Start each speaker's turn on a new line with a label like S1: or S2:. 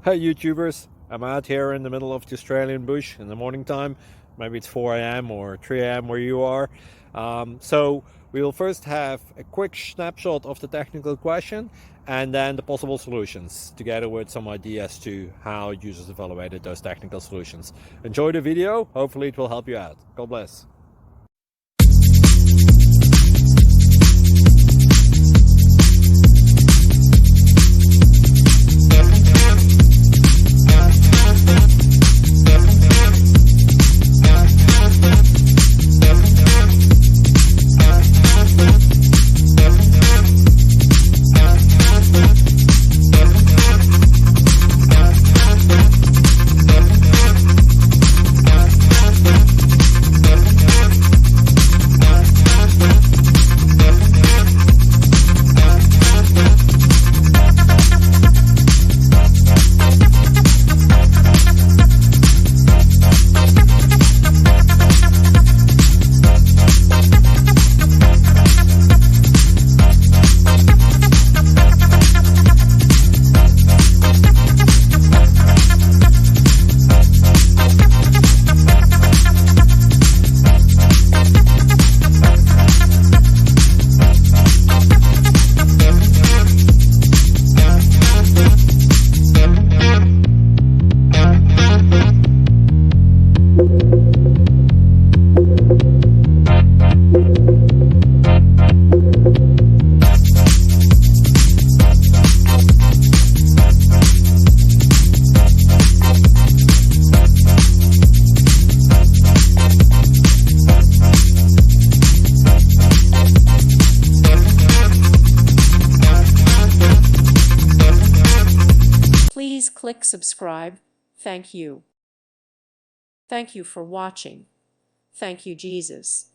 S1: Hey YouTubers, I'm out here in the middle of the Australian bush in the morning time. Maybe it's 4 a.m. or 3 a.m. where you are. So we'll first have a quick snapshot of the technical question and then the possible solutions, together with some ideas to how users evaluated those technical solutions. Enjoy the video, hopefully it will help you out. God bless.
S2: Please click subscribe. Thank you. Thank you for watching. Thank you, Jesus.